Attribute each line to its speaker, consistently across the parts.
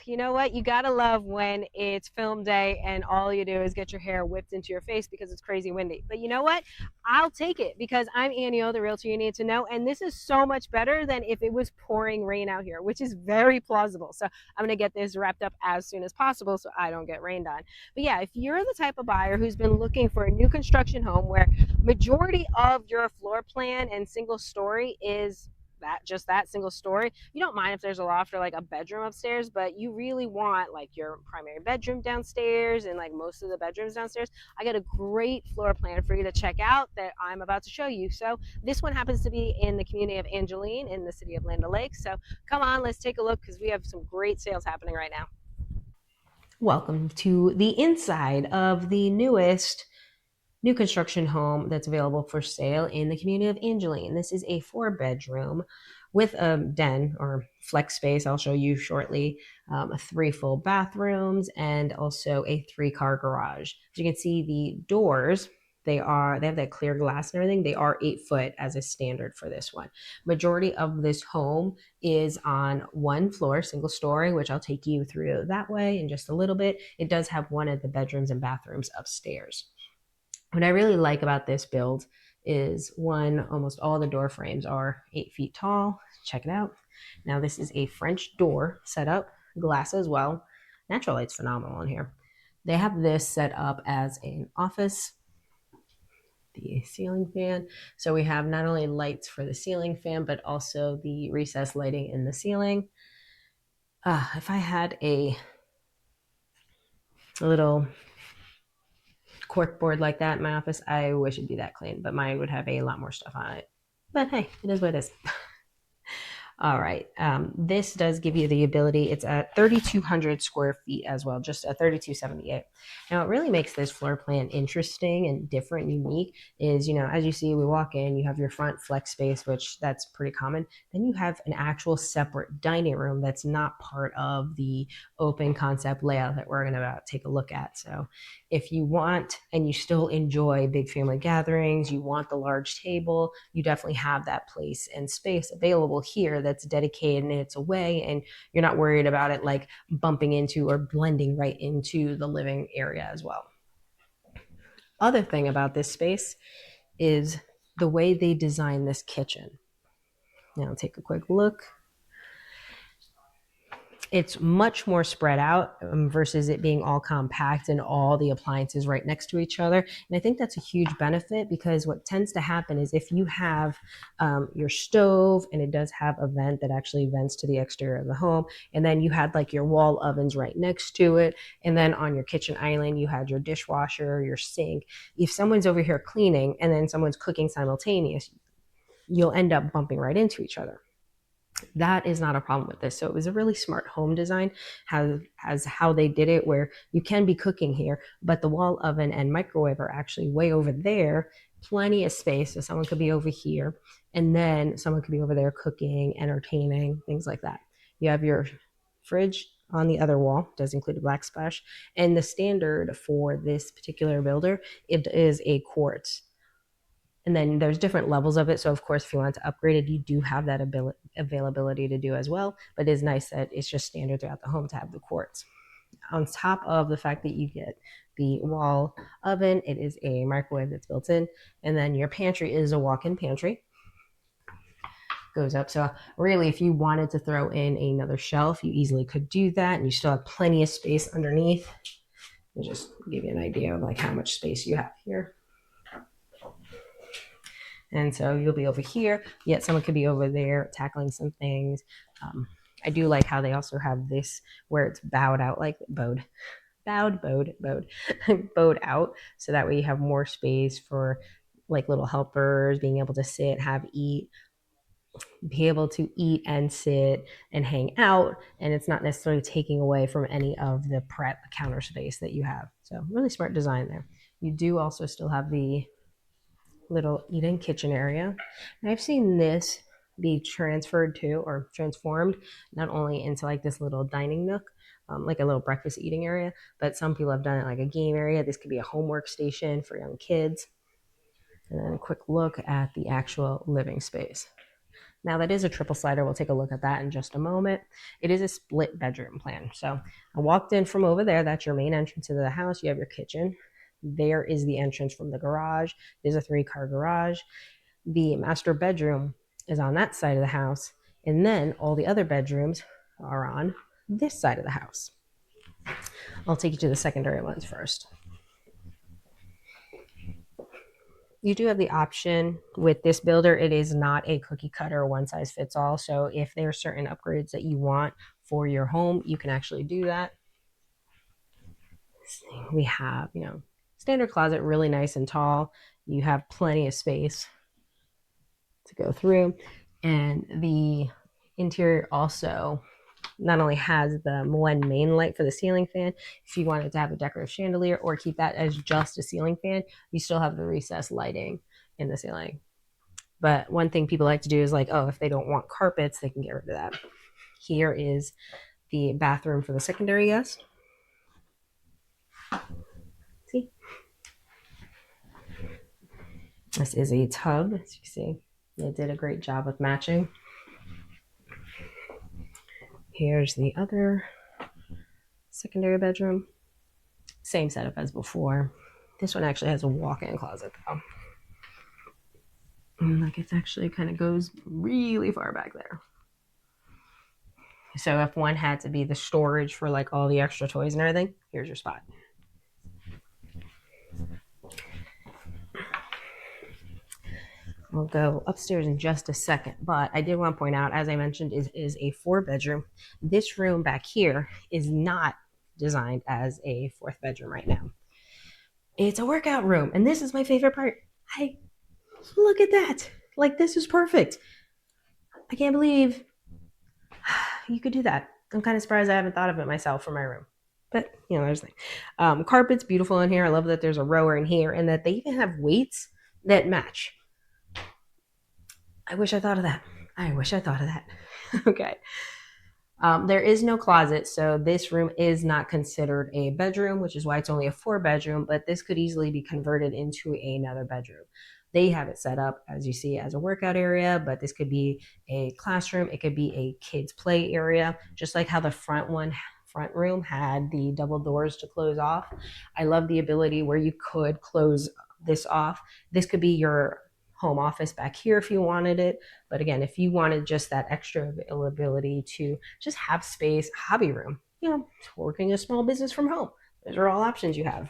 Speaker 1: You know what? You gotta love when it's film day and all you do is get your hair whipped into your face because it's crazy windy. But you know what? I'll take it because I'm Annie O, the realtor you need to know, and this is so much better than if it was pouring rain out here, which is very plausible. So I'm gonna get this wrapped up as soon as possible so I don't get rained on. But yeah, if you're the type of buyer who's been looking for a new construction home where majority of your floor plan and single story is that single story, you don't mind if there's a loft or like a bedroom upstairs, but you really want like your primary bedroom downstairs and like most of the bedrooms downstairs. I got a great floor plan for you to check out that I'm about to show you. So this one happens to be in the community of Angeline in the city of Land O'Lakes. So come on, let's take a look because we have some great sales happening right now. Welcome to the inside of the newest new construction home that's available for sale in the community of Angeline. This is a 4 bedroom with a den or flex space. I'll show you shortly. Three full bathrooms and also a 3 car garage. As you can see, the doors, they have that clear glass and everything. They are 8 foot as a standard for this one. Majority of this home is on one floor, single story, which I'll take you through that way in just a little bit. It does have one of the bedrooms and bathrooms upstairs. What I really like about this build is one, almost all the door frames are 8 feet tall. Check it out. Now this is a French door setup, glass as well. Natural light's phenomenal in here. They have this set up as an office, the ceiling fan. So we have not only lights for the ceiling fan, but also the recessed lighting in the ceiling. If I had a little cork board like that in my office, I wish it'd be that clean, but mine would have a lot more stuff on it. But hey, it is what it is. All right. This does give you the ability, it's at 3,200 square feet as well, just a 3,278. Now, what really makes this floor plan interesting and different and unique is, as you see, we walk in, you have your front flex space, which that's pretty common. Then you have an actual separate dining room that's not part of the open concept layout that we're going to take a look at. So if you want and you still enjoy big family gatherings, you want the large table, you definitely have that place and space available here that's dedicated and it's away, and you're not worried about it like bumping into or blending right into the living area as well. Other thing about this space is the way they design this kitchen. Now take a quick look. It's much more spread out versus it being all compact and all the appliances right next to each other. And I think that's a huge benefit because what tends to happen is if you have your stove and it does have a vent that actually vents to the exterior of the home, and then you had like your wall ovens right next to it, and then on your kitchen island you had your dishwasher, your sink. If someone's over here cleaning and then someone's cooking simultaneous, you'll end up bumping right into each other. That is not a problem with this. So it was a really smart home design as how they did it, where you can be cooking here, but the wall oven and microwave are actually way over there. Plenty of space. So someone could be over here and then someone could be over there cooking, entertaining, things like that. You have your fridge on the other wall, it does include a backsplash. And the standard for this particular builder, it is a quartz. And then there's different levels of it. So of course, if you want to upgrade it, you do have that availability to do as well. But it is nice that it's just standard throughout the home to have the quartz. On top of the fact that you get the wall oven, it is a microwave that's built in. And then your pantry is a walk-in pantry. Goes up. So really, if you wanted to throw in another shelf, you easily could do that. And you still have plenty of space underneath. I'll just give you an idea of like how much space you have here. And so you'll be over here, yet someone could be over there tackling some things. I do like how they also have this where it's bowed out, like bowed out. So that way you have more space for like little helpers being able to sit, be able to eat and sit and hang out. And it's not necessarily taking away from any of the prep counter space that you have. So really smart design there. You do also still have the little eat-in kitchen area. And I've seen this be transferred to or transformed not only into like this little dining nook, like a little breakfast eating area, but some people have done it like a game area. This could be a homework station for young kids. And then a quick look at the actual living space. Now that is a triple slider. We'll take a look at that in just a moment. It is a split bedroom plan. So I walked in from over there. That's your main entrance into the house. You have your kitchen. There is the entrance from the garage. There's a 3-car garage. The master bedroom is on that side of the house. And then all the other bedrooms are on this side of the house. I'll take you to the secondary ones first. You do have the option with this builder. It is not a cookie cutter, one size fits all. So if there are certain upgrades that you want for your home, you can actually do that. We have, standard closet, really nice and tall. You have plenty of space to go through. And the interior also not only has the one main light for the ceiling fan, if you wanted to have a decorative chandelier or keep that as just a ceiling fan, you still have the recessed lighting in the ceiling. But one thing people like to do is like, oh, if they don't want carpets, they can get rid of that. Here is the bathroom for the secondary guest. See? This is a tub, as you see. They did a great job with matching. Here's the other secondary bedroom. Same setup as before. This one actually has a walk-in closet though. And like it actually kind of goes really far back there. So if one had to be the storage for like all the extra toys and everything, here's your spot. We'll go upstairs in just a second, but I did want to point out, as I mentioned, is a 4-bedroom. This room back here is not designed as a 4th bedroom right now. It's a workout room, and this is my favorite part. Look at that. Like, this is perfect. I can't believe you could do that. I'm kind of surprised I haven't thought of it myself for my room. But, there's the thing. Carpet's beautiful in here. I love that there's a rower in here and that they even have weights that match. I wish I thought of that. Okay. There is no closet, so this room is not considered a bedroom, which is why it's only a 4-bedroom, but this could easily be converted into another bedroom. They have it set up, as you see, as a workout area, but this could be a classroom. It could be a kids' play area, just like how the front room had the double doors to close off. I love the ability where you could close this off. This could be your home office back here if you wanted it. But again, if you wanted just that extra availability to just have space, hobby room, working a small business from home, those are all options you have.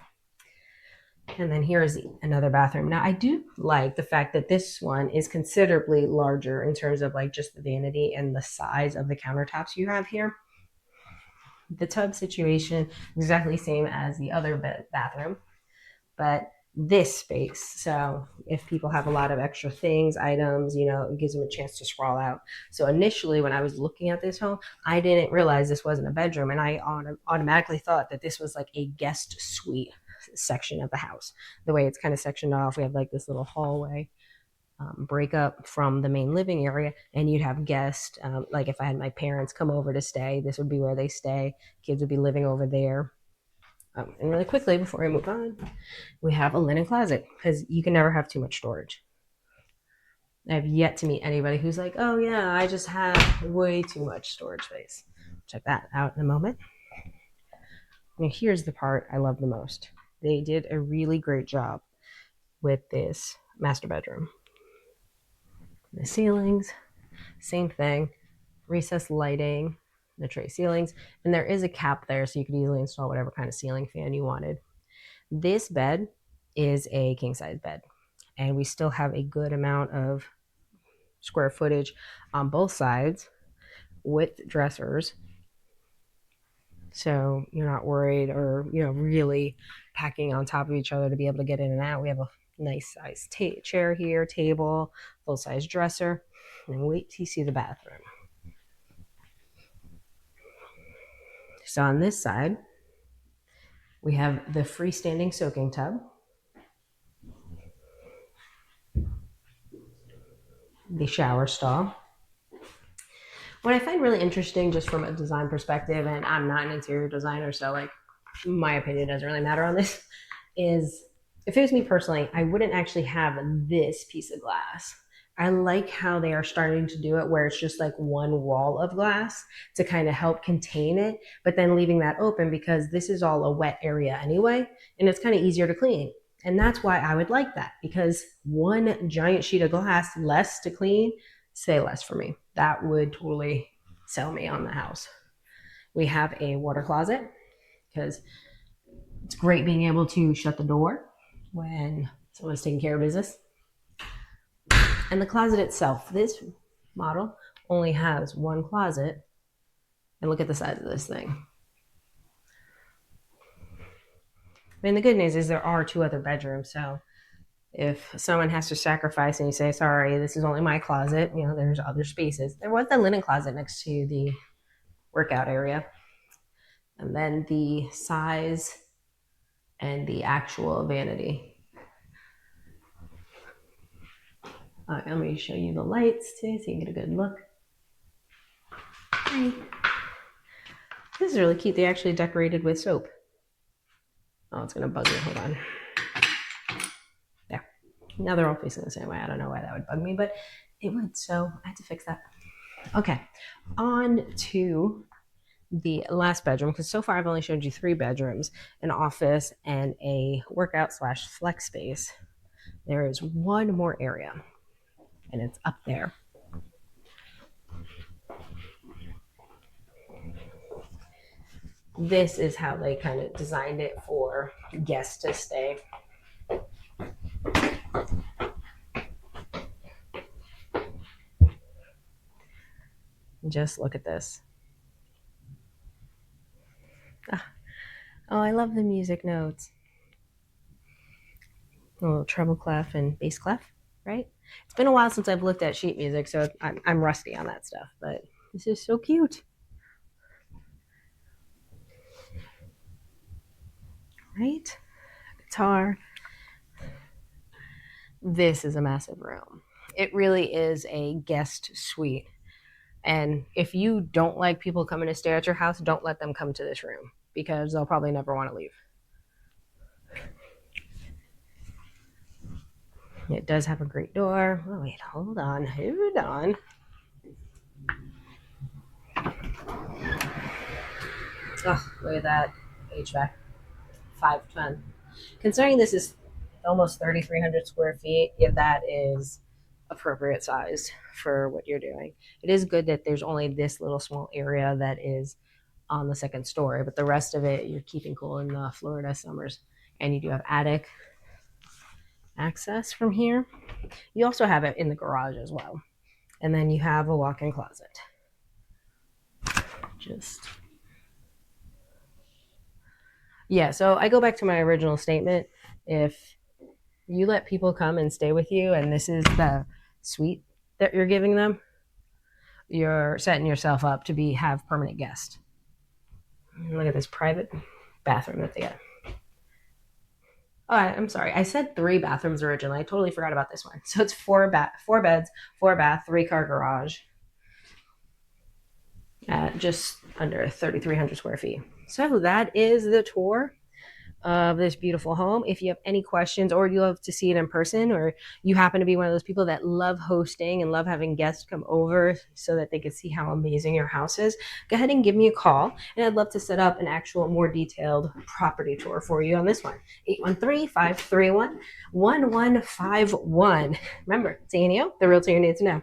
Speaker 1: And then here is another bathroom. Now, I do like the fact that this one is considerably larger in terms of like just the vanity and the size of the countertops you have here. The tub situation, exactly same as the other bathroom, but this space. So if people have a lot of extra things, items, it gives them a chance to sprawl out. So initially when I was looking at this home, I didn't realize this wasn't a bedroom. And I automatically thought that this was like a guest suite section of the house. The way it's kind of sectioned off, we have like this little hallway break up from the main living area, and you'd have guests. Like if I had my parents come over to stay, this would be where they stay. Kids would be living over there. And really quickly, before I move on, we have a linen closet because you can never have too much storage. I have yet to meet anybody who's like, oh yeah, I just have way too much storage space. Check that out in a moment. Now here's the part I love the most. They did a really great job with this master bedroom. The ceilings, same thing, recessed lighting, the tray ceilings, and there is a cap there so you could easily install whatever kind of ceiling fan you wanted. This bed is a king size bed, and we still have a good amount of square footage on both sides with dressers, so you're not worried or really packing on top of each other to be able to get in and out. We have a nice size chair here, table, full size dresser, and wait till you see the bathroom. So on this side, we have the freestanding soaking tub, the shower stall. What I find really interesting, just from a design perspective, and I'm not an interior designer, so like my opinion doesn't really matter on this, is if it was me personally, I wouldn't actually have this piece of glass I like how they are starting to do it where it's just like one wall of glass to kind of help contain it, but then leaving that open because this is all a wet area anyway, and it's kind of easier to clean. And that's why I would like that, because one giant sheet of glass less to clean, say less for me. That would totally sell me on the house. We have a water closet because it's great being able to shut the door when someone's taking care of business. And the closet itself, this model only has one closet. And look at the size of this thing. I mean, the good news is there are 2 other bedrooms. So if someone has to sacrifice and you say, sorry, this is only my closet, you know, there's other spaces. There was the linen closet next to the workout area. And then the size and the actual vanity. All right, let me show you the lights too so you can get a good look. Hi. This is really cute. They actually decorated with soap. Oh, it's going to bug me. Hold on. There. Now they're all facing the same way. I don't know why that would bug me, but it would. So I had to fix that. Okay. On to the last bedroom, because so far I've only showed you 3 bedrooms, an office, and a workout / flex space. There is one more area, and it's up there. This is how they kind of designed it for guests to stay. Just look at this. Oh, I love the music notes. A little treble clef and bass clef, right? It's been a while since I've looked at sheet music, so I'm rusty on that stuff, but this is so cute. Right? Guitar. This is a massive room. It really is a guest suite. And if you don't like people coming to stay at your house, don't let them come to this room because they'll probably never want to leave. It does have a great door. Oh, wait, hold on. Oh, look at that HVAC. 5 ton. Considering this is almost 3,300 square feet, yeah, that is appropriate size for what you're doing. It is good that there's only this little small area that is on the 2nd story, but the rest of it you're keeping cool in the Florida summers. And you do have attic access from here. You also have it in the garage as well. And then you have a walk-in closet. Yeah, so I go back to my original statement. If you let people come and stay with you and this is the suite that you're giving them, you're setting yourself up to have permanent guests. Look at this private bathroom that they got. Oh, I'm sorry. I said 3 bathrooms originally. I totally forgot about this one. So it's 4 beds, 4 bath, 3-car garage at just under 3,300 square feet. So that is the tour of this beautiful home. If you have any questions or you love to see it in person, or you happen to be one of those people that love hosting and love having guests come over so that they can see how amazing your house is, go ahead and give me a call, and I'd love to set up an actual more detailed property tour for you on this one. 813-531-1151. Remember, it's Anio, the realtor you need to know.